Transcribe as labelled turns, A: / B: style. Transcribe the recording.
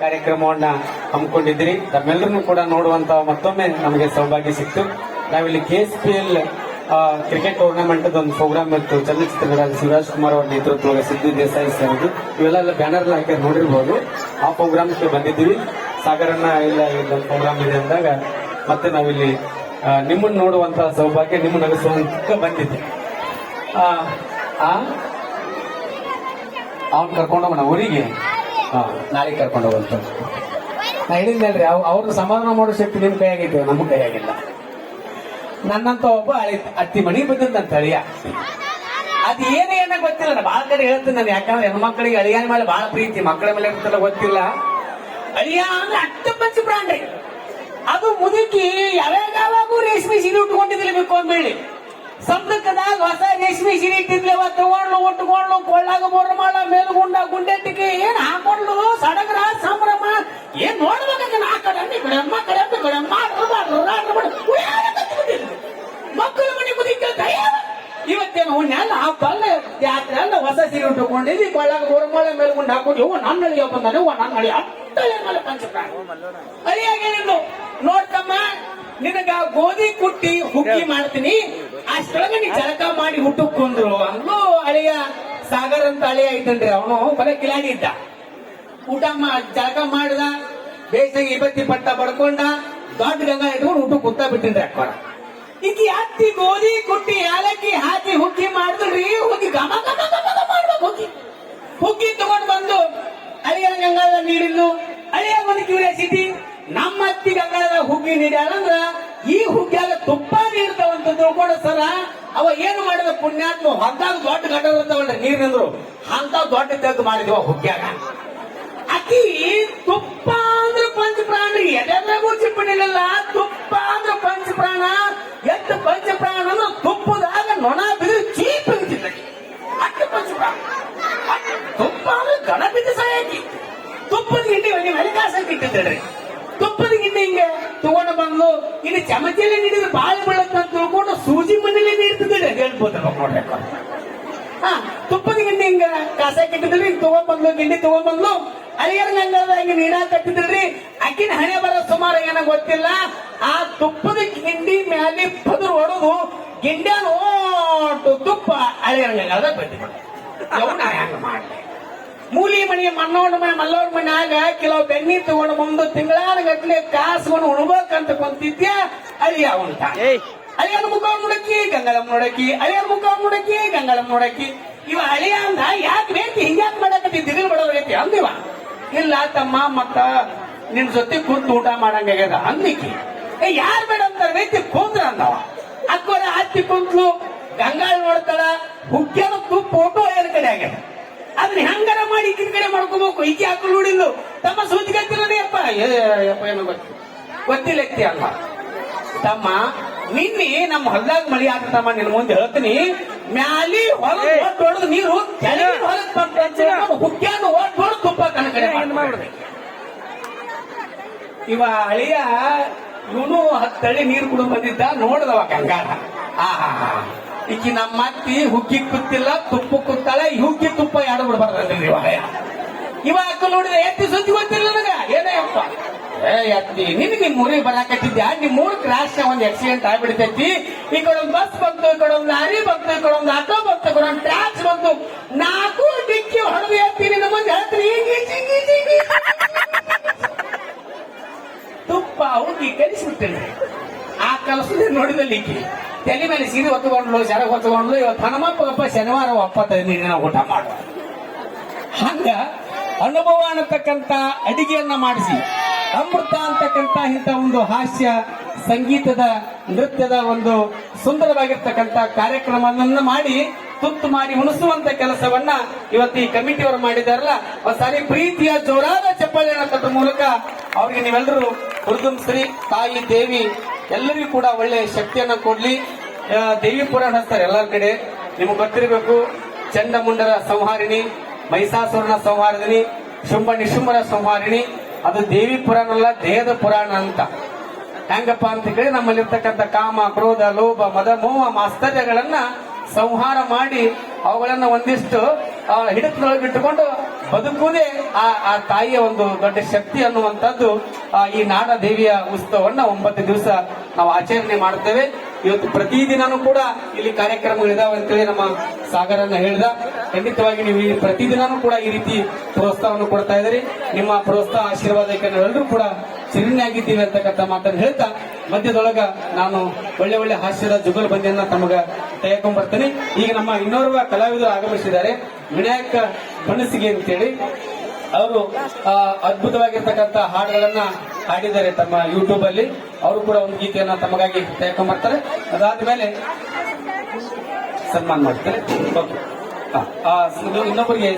A: ಕಾರ್ಯಕ್ರಮವನ್ನ ಹಮ್ಮಿಕೊಂಡಿದ್ರಿ. ತಮ್ಮೆಲ್ಲರನ್ನು ಕೂಡ ನೋಡುವಂತ ಮತ್ತೊಮ್ಮೆ ನಮಗೆ ಸೌಭಾಗ್ಯ ಸಿಕ್ತು. ನಾವಿಲ್ಲಿ KSPL ಕ್ರಿಕೆಟ್ ಟೂರ್ನಮೆಂಟ್ ಒಂದು ಪ್ರೋಗ್ರಾಮ್ ಇತ್ತು. ಚಲನಚಿತ್ರ ನಟ ಶಿವರಾಜ್ ಕುಮಾರ್ ಅವರ ನೇತೃತ್ವದಲ್ಲಿ ಸಿದ್ದು ದೇಸಾಯಿ ಸರ್ದು ಇವೆಲ್ಲ ಬ್ಯಾನರ್ ಎಲ್ಲ ಹಾಕಿ ನೋಡಿರ್ಬೋದು. ಆ ಪ್ರೋಗ್ರಾಮ್ಗೆ ಬಂದಿದ್ದೀವಿ. ಸಾಗರನ್ನ ಇಲ್ಲ ಇಲ್ಲೊಂದು ಪ್ರೋಗ್ರಾಮ್ ಇದೆ ಅಂದಾಗ ಮತ್ತೆ ನಾವಿಲ್ಲಿ ನಿಮ್ಮನ್ನು ನೋಡುವಂತ ಸೌಭಾಗ್ಯ, ನಿಮ್ಮನ್ನು ನಗಿಸುವಂತ ಬಂದಿದ್ದೆ. ಅವ್ನು ಕರ್ಕೊಂಡೋಗೋಣ ಊರಿಗೆ. ನಾಳೆ ಕರ್ಕೊಂಡು ಹೋಗಂತ ನಾ ಹೇಳಿದ್ನಲ್ರಿ, ಅವ್ರನ್ನ ಸಮಾಧಾನ ಮಾಡೋ ಶಕ್ತಿ ನಿಮ್ ಕೈಯಾಗಿತ್ತು, ನಮ್ಮ ಕೈಯಾಗಿಲ್ಲ. ನನ್ನಂತ ಒಬ್ಬ ಅತ್ತಿ ಮನಿ ಬಂದಿದ್ದಂತ ಅಳಿಯ. ಅದ್ ಏನ ಗೊತ್ತಿಲ್ಲ. ನಾ ಬಾಳ ಕಡೆ ಹೇಳ್ತೀನಿ ನಾನು, ಯಾಕಂದ್ರೆ ಹೆಣ್ಮಕ್ಳಿಗೆ ಅಳಿಯನ ಮೇಲೆ ಬಹಳ ಪ್ರೀತಿ, ಮಕ್ಕಳ ಮೇಲೆ ಇರ್ತಲ್ಲ ಗೊತ್ತಿಲ್ಲ. ಅಳಿಯ ಅಂದ್ರೆ ಅಟ್ಟ ಪಂಚ ಪ್ರಾಣಿ. ಅದು ಮುದುಕಿ ಯಾವಾಗೂ ರೇಷ್ಮೆ ಸೀರೆ ಉಟ್ಕೊಂಡಿದ್ಲಿ ಬೇಕು ಅಂದೇಳಿ. ಸಂದಕದಾಗ ಹೊಸ ರೇಷ್ಮೆ ಸೀರೆ ಇಟ್ಟಿದ್ಲವ ತಗೊಂಡ್ಲು ಉಟ್ಕೊಂಡ್ಲು, ಕೊಳ್ಳಾಗ ಬೋರ್ಮಾಳ ಮೇಲ್ಗುಂಡ ಗುಂಡೆಟ್ಟಿಗೆ ಏನ್ ಹಾಕೊಂಡ್ಲು, ಸಡಗರ ಸಂಭ್ರಮ ಏನ್ ನೋಡ್ಬೇಕಂತ. ಆ ಕಡೆ ಈ ಕಡೆ ಅಮ್ಮ ಕಡೆ ಈ ಕಡೆ ಮಕ್ಕಳ ಮನೆ ಮುದುಕಿ ಇವತ್ತೇನು ಹುಣ್ಣ ಹಬ್ಬ ಅಲ್ಲ, ಜಾತ್ರೆ ಅಲ್ಲ, ಹೊಸ ಸೀರೆ ಉಟ್ಟುಕೊಂಡಿದ್ವಿ, ಕೊಳ್ಳಾಗ ಬೋರ್ಮಾಳ ಮೇಲ್ಗುಂಡ ಹಾಕೊಂಡು ಇವ ನನ್ನ ಅಳಿಯ ಬಂದಾನೆ, ನನ್ನ ಅಳಿಯ ಅಟ್ಟ ಪಂಚಪ್ರಾಣ ಅಳಿಯಾಗೇನಿದ್ದು. ನೋಡ್ತಮ್ಮ, ನಿನಗ ಗೋಧಿ ಕುಟ್ಟಿ ಹುಗ್ಗಿ ಮಾಡ್ತೀನಿ, ಅಷ್ಟೊಳಗೆ ನೀ ಜಳಕ ಮಾಡಿ ಹುಟ್ಟುಕೊಂಡ್ರು ಅಂದ್ಲು. ಅಳಿಯ ಸಾಗರ್ ಅಂತ ಅಳಿಯ ಐತನ್ರಿ, ಅವನು ಬಲ ಕಿಲಾಡಿ ಇದ್ದ. ಊಟ ಜಳಕ ಮಾಡಿದ, ಬೇಸಿಗೆ ಇಬತ್ತಿ ಪಟ್ಟ ಬಡ್ಕೊಂಡ, ದೊಡ್ಡ ಗಂಗಾ ಇಟ್ಕೊಂಡು ಊಟ ಕೂತಾ ಬಿಟ್ಟಿನ್ರಿ ಅಕ್ಕೋರ. ಈಗ ಅತ್ತಿ ಗೋಧಿ ಕುಟ್ಟಿ ಯಾಲಕ್ಕಿ ಹಾಕಿ ಹುಗ್ಗಿ ಮಾಡಿದ್ರಿ. ಹುಗ್ಗಿ ಗಮ ಗಮ ಗಮ ಮಾಡ್ಬೇಕು. ಹುಗ್ಗಿ ತಗೊಂಡ್ ಬಂದು ಅಳಿಯ ಗಂಗಾದ ನೀಡಿದ್ಲು. ಅಳಿಯ ಒಂದು ಕ್ಯೂರಿಯಾಸಿಟಿ, ನಮ್ಮ ಅತ್ತಿ ಗಂಗಾದ ಹುಗ್ಗಿ ನೀಡ್ಯಾಳಂದ್ರ ಈ ಹುಗ್ಗಿಯಾಗ ತುಪ್ಪ ನೀಡ್ತಾವಂತ ತಿಳ್ಕೊಂಡ ಸರ ಅವ ಏನು ಮಾಡಿದ ಪುಣ್ಯಾತ್ಮ, ಹೊಂದಾಗ ದೊಡ್ಡ ಗಡ್ಡ ಇರ್ತಾವಲ್ಲ ನೀರಿನಿಂದ್ರು, ಅಂತ ದೊಡ್ಡ ತೆಗ್ದು ಮಾಡಿದ್ವ ಹುಗ್ಗ್ಯಾಗ. ಅಕ್ಕಿ ತುಪ್ಪ ಅಂದ್ರ ಪಂಚಪ್ರಾಣ, ಎದೆಗೂ ಚಿಪ್ಪಣಿಲ್ಲ. ತುಪ್ಪ ಅಂದ್ರ ಪಂಚಪ್ರಾಣ. ಎಷ್ಟು ಪಂಚಪ್ರಾಣ ಅಂದ್ರೆ ತುಪ್ಪದಾಗ ನೊಣ ಬಿದ್ದು ಚೀಪ್ ಬಿದ್ದಿದ್ದ ಅಷ್ಟು ಪಂಚಪ್ರಾಣ. ತುಪ್ಪ ಅಂದ್ರೆ ಗಣ ಬಿದ್ದು ಸಾಯಕಿ. ತುಪ್ಪದ ಗಿಂಡಿ ಮೆಲಕಾಸಕ್ಕೆ ಇಟ್ಟಿದ್ದೇಳ್ರಿ. ತುಪ್ಪದ ಗಿಂಡಿ ಹಿಂಗೆ ತಗೊಂಡು ಬಂದು ಇಲ್ಲಿ ಚಮಚೆಯಲ್ಲಿ ನೀಡಿದ್ರೆ ಬಾಳೆ ಬೀಳತ್ತ ಅಂತ ತಿಳ್ಕೊಂಡು ಸೂಜಿ ಮನೇಲಿ ನೀಡ್ತಿದ್ದೇವೆ ಹೇಳ್ಬೋದಲ್ಲ ನೋಡ್ಬೇಕು. ತುಪ್ಪದ ಗಿಂಡಿ ಹಿಂಗ ಕಾಸಕ್ಕೆ ಇಟ್ಟಿದ್ರಿ. ತಗೊಂಡ್ಬಂದು ಗಿಂಡಿ ತಗೊಂಡ್ಬಂದು ಅಳಿಯರ್ ಗಂಗಾದ ಹಿಂಗೆ ನೀಡಾಕ್ ಕಟ್ಟಿದ್ರಿ. ಅಕ್ಕಿನ ಹಣೆ ಬರೋ ಸುಮಾರು ಏನೋ ಗೊತ್ತಿಲ್ಲ. ಆ ತುಪ್ಪದ ಗಿಂಡಿ ಮ್ಯಾಲೆ ಪದರು ಹೊಡೆದು ಗಿಂಡ್ಯಾನ ಓಟು ತುಪ್ಪ ಅಳಿಯರ್ ಗಂಗಾದ ಬಂದಿಬಿಡ. ಅವನ ಹೆಂಗ ಮಾಡ್ಲಿ? ಮೂಲಿ ಮಣಿ ಮಣ್ಣೋಣ ಮಲ್ಲೋಣ ಮನ್ಯಾಗ ಕೆಲವು ಬೆಣ್ಣಿ ತಗೊಂಡು ಬಂದು ತಿಂಗಳಾನ ಗಟ್ಲೆ ಕಾಸುವನ್ನು ಉಣ್ಬೇಕಂತ ಕುಂತಿದ್ಯ ಅಳಿಯ ಉಂಟ. ಅಳಿಯನ ಮುಖ ನೋಡಕ್ಕಿ ಗಂಗಾಳಂ ನೋಡಕ್ಕಿ, ಅಳಿಯನ ಮುಖ ನೋಡಕ್ಕಿ ಗಂಗಾಳಂ ನೋಡಕ್ಕಿ. ಇವ ಅಳಿಯ ಅಂದ ಯಾಕೆ ಬೇಕು ಹಿಂಗ್ಯಾಕ್ ಮಾಡಕತ್ತಿ ದಿಗಿಲ್ ಬಡೋದೈತಿ ಅಂದಿವ. ಇಲ್ಲ ತಮ್ಮ, ಮತ್ತ ನಿನ್ ಜೊತೆ ಕುಂತು ಊಟ ಮಾಡಂಗಾಗ್ಯದ ಅಂದಿಕ್ಕಿ. ಯಾರ್ ಬೇಡ ಅಂತಾರ ವ್ಯಕ್ತಿ ಕುಂದ್ರ ಅಂದವ. ಅಕ್ಕೋರ ಹತ್ತಿ ಕುಂತ್ಲು, ಗಂಗಾಳ ನೋಡ್ತಾಳ, ಹುಗ್ಗ್ಯಾನ ತುಪ್ಪ ಊಟ ಏನ್ ಕಡೆ ಆಗ್ಯದ. ಅದನ್ನ ಹೆಂಗಾರ ಮಾಡಿ ಈಗಿನ ಕಡೆ ಮಾಡ್ಕೋಬೇಕು. ಈಕೆ ಹಾಕೊಂಡು ನೋಡಿದ್ಲು. ತಮ್ಮ ಸೂಚಿ ಗೊತ್ತಿರೋದೇ ಅಪ್ಪ ಏನು ಗೊತ್ತಿಲ್ಲ ಎತ್ತಿ ಅಲ್ಲ. ತಮ್ಮ ನಿನ್ನೆ ನಮ್ಮ ಹೊಲದಾಗ ಮಳಿ ಆಗ್ತಮ್ಮ, ನಿನ್ ಮುಂದೆ ಹೇಳ್ತೀನಿ. ಮ್ಯಾಲಿ ಹೊರದು ನೀರು ಹೊಲಕ್ ಹುಗ್ಗ್ಯಾನ ಹೊರದು ತುಪ್ಪ ಕಣ ಕಡೆ ಮಾಡ್ಬಿಡ್ಬೇಕು. ಇವ ಅಳಿಯ ಇವನು 10 ತಳಿ ನೀರು ಕುಡಿದು ಬಂದಿದ್ದ. ನೋಡದವ ಗಂಗಾರ. ಈಕಿ ನಮ್ಮ ಅತ್ತಿ ಹುಗ್ಗಿ ಕೂತಿಲ್ಲ, ತುಪ್ಪ ಕೂತಾಳೆ. ಹುಗ್ಗಿ ತುಪ್ಪ ಎರಡು ಬಿಡ್ಬಾರ್ದ್ರಿ ಇವ ಅಕ್ಕ ನೋಡಿದ್ರೆ ಎತ್ತಿ ಸುದ್ದಿ ಗೊತ್ತಿಲ್ಲ ನನಗ. ಏನಪ್ಪ ಎತ್ತಿ ನಿನ್ಗೆ ನಿಮ್ ಊರಿಗೆ ಬರಾಕತ್ತಿದ್ಯಾ? ನಿಮ್ ಊರ್ ಕ್ರಾಶ್ ಒಂದ್ ಆಕ್ಸಿಡೆಂಟ್ ಆಗ್ಬಿಡ್ತೈತಿ. ಈ ಕಡೆ ಒಂದು ಬಸ್ ಬಂತು, ಈ ಕಡೆ ಒಂದು ಲಾರಿ ಬಂತು, ಈ ಕಡೆ ಒಂದು ಆಟೋ ಬಂತು, ಈ ಕಡೆ ಒಂದು ಟ್ಯಾಕ್ಸ್ ಬಂತು. 4 ಡಿಕ್ಕಿ ಹೊಡೆದು ಎತ್ತೀನಿ ನಮ್ಮ ಮುಂದೆ ಹೇಳ್ತೀನಿ. ತುಪ್ಪ ಹುಗ್ಗಿ ಕಲಿಸ್ಬಿಟ್ಟೇನೆ. ಆ ಕಲಸದೆ ನೋಡಿದಲ್ಲಿ ಈಕಿ ತಲೆ ಮೇಲೆ ಸೀರೆ ಹೊತ್ತುಕೊಂಡ್ಲು, ಸೆರಗ್ ಹೊತ್ತುಕೊಂಡ್ಲು. ಇವತ್ತು ಹನುಮಪ್ಪ ಶನಿವಾರ ಒಪ್ಪತ್ತೈದು ನಾವು ಊಟ ಮಾಡುವ. ಹಂಗ ಅನುಭವ ಅನ್ನತಕ್ಕಂತ ಅಡಿಗೆಯನ್ನ ಮಾಡಿಸಿ, ಅಮೃತ ಅಂತಕ್ಕಂತ ಇಂಥ ಒಂದು ಹಾಸ್ಯ ಸಂಗೀತದ ನೃತ್ಯದ ಒಂದು ಸುಂದರವಾಗಿರ್ತಕ್ಕಂಥ ಕಾರ್ಯಕ್ರಮವನ್ನ ಮಾಡಿ ತುತ್ತು ಮಾಡಿ ಉಣಿಸುವಂತ ಕೆಲಸವನ್ನ ಇವತ್ತು ಈ ಕಮಿಟಿಯವರು ಮಾಡಿದಾರಲ್ಲ. ಒಂದ್ಸಾರಿ ಪ್ರೀತಿಯ ಜೋರಾದ ಚಪ್ಪಾಳೆಯನ್ನು ತಟ್ಟ ಮೂಲಕ ಅವ್ರಿಗೆ ನೀವೆಲ್ಲರೂ ಹುರಿದುಂಬಿಸ್ರಿ. ತಾಯಿ ದೇವಿ ಎಲ್ಲರಿಗೂ ಕೂಡ ಒಳ್ಳೆ ಶಕ್ತಿಯನ್ನ ಕೊಡ್ಲಿ. ದೇವಿ ಪುರಾಣ ಹಚ್ತಾರೆ ಎಲ್ಲರ ಕಡೆ, ನಿಮ್ಗೆ ಗೊತ್ತಿರಬೇಕು. ಚಂಡಮುಂಡರ ಸಂಹಾರಿಣಿ, ಮಹಿಷಾಸುರನ ಸಂಹಾರಿಣಿ, ಶುಂಭ ನಿಶುಂಭರ ಸಂಹಾರಿಣಿ. ಅದು ದೇವಿ ಪುರಾಣ ಅಲ್ಲ, ದೇಹದ ಪುರಾಣ ಅಂತ. ಹೆಂಗಪ್ಪ ಅಂತ ಕೇಳಿ ನಮ್ಮಲ್ಲಿರ್ತಕ್ಕಂಥ ಕಾಮ, ಕ್ರೋಧ, ಲೋಭ, ಮದ, ಮೋಹ, ಮಾಸ್ತರ್ಯಗಳನ್ನ ಸಂಹಾರ ಮಾಡಿ ಅವುಗಳನ್ನ ಒಂದಿಷ್ಟು ಹಿಡಿತದೊಳಗಿಟ್ಟುಕೊಂಡು ಬದುಕುವುದೇ ಆ ತಾಯಿಯ ಒಂದು ದೊಡ್ಡ ಶಕ್ತಿ ಅನ್ನುವಂಥದ್ದು ಈ ನಾಡ ದೇವಿಯ ಉತ್ಸವವನ್ನ 9 ದಿವಸ ನಾವು ಆಚರಣೆ ಮಾಡ್ತೇವೆ. ಇವತ್ತು ಪ್ರತಿದಿನನೂ ಕೂಡ ಇಲ್ಲಿ ಕಾರ್ಯಕ್ರಮಗಳಿದಾವೆ ಅಂತೇಳಿ ನಮ್ಮ ಸಾಗರನ್ನ ಹೇಳಿದ. ಖಂಡಿತವಾಗಿ ನೀವು ಈ ಪ್ರತಿದಿನನೂ ಕೂಡ ಈ ರೀತಿ ಪ್ರೋತ್ಸಾಹವನ್ನು ಕೊಡ್ತಾ ಇದ್ದೀರಿ. ನಿಮ್ಮ ಪ್ರೋತ್ಸಾಹ ಆಶೀರ್ವಾದಕ್ಕೆ ನಾವೆಲ್ಲರೂ ಕೂಡ ಚಿರಣಿಯಾಗಿದ್ದೀವಿ ಅಂತಕ್ಕಂಥ ಮಾತನ್ನು ಹೇಳ್ತಾ ಮಧ್ಯದೊಳಗ ನಾನು ಒಳ್ಳೆ ಹಾಸ್ಯದ ಜುಗಲ್ ಬಂದಿಯನ್ನ ತಮಗ ತೆಗೆದುಕೊಂಡ್ ಬರ್ತೇನೆ. ಈಗ ನಮ್ಮ ಇನ್ನೋರ್ವ ಕಲಾವಿದರು ಆಗಮಿಸಿದ್ದಾರೆ, ವಿನಾಯಕ ಬಣಸಿಗೆ ಅಂತೇಳಿ. ಅವರು ಅದ್ಭುತವಾಗಿರ್ತಕ್ಕಂಥ ಹಾಡುಗಳನ್ನ ಹಾಡಿದ್ದಾರೆ ತಮ್ಮ ಯೂಟ್ಯೂಬ್ ಅಲ್ಲಿ. ಅವರು ಕೂಡ ಒಂದು ಗೀತೆಯನ್ನ ತಮಗಾಗಿ ತೆಗೆದುಕೊಂಡ್ ಬರ್ತಾರೆ. ಅದಾದ್ಮೇಲೆ ಸನ್ಮಾನ ಮಾಡ್ತಾರೆ. ಇನ್ನೊಬ್ಬರಿಗೆ